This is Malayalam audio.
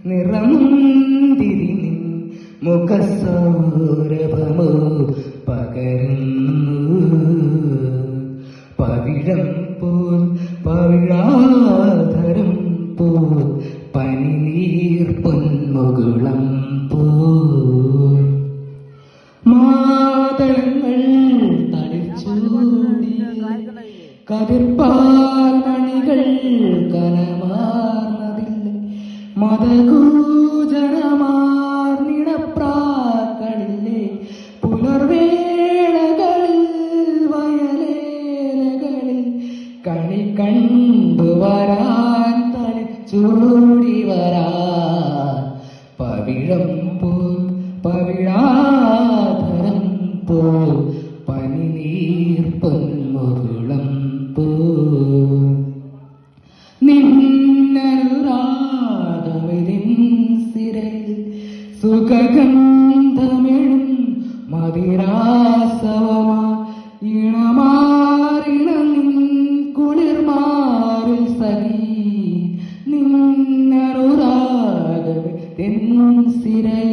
നിറമുന്തിരി നിൻ മുഖസൗരഭമോ പകരുന്നു. പവിഴം പോൽ പവിഴാധരം പോൽ പനിനീർ പൊന്മുകുളം പോൽ മാതളങ്ങൾ തളിച്ചൂടി കതിർപ്പാൽ മണികൾ കനമാർന്നതില്ല മതകൂജനമാർന്നിടപ്രാക്കളില്ലേ പുലർവേളകളിൽ വയലേലകളിൽ കണി കണ്ടുവരാൻ തളിച്ചൂടി വരാൻ പവിഴം പോൽ പവിഴാധരം പോൽ പനിനീർ പൊന്മുകുളം പോൽ നിന്നനുരാഗമിതിൻ സിരയിൽ സുഖഗന്ധമെഴും മതിരാസവമാ ഇണമാറിന നിൻ കുളിർമാറിൽ സഖി നിന്നനുരാഗമിതിൻ സിരയിൽ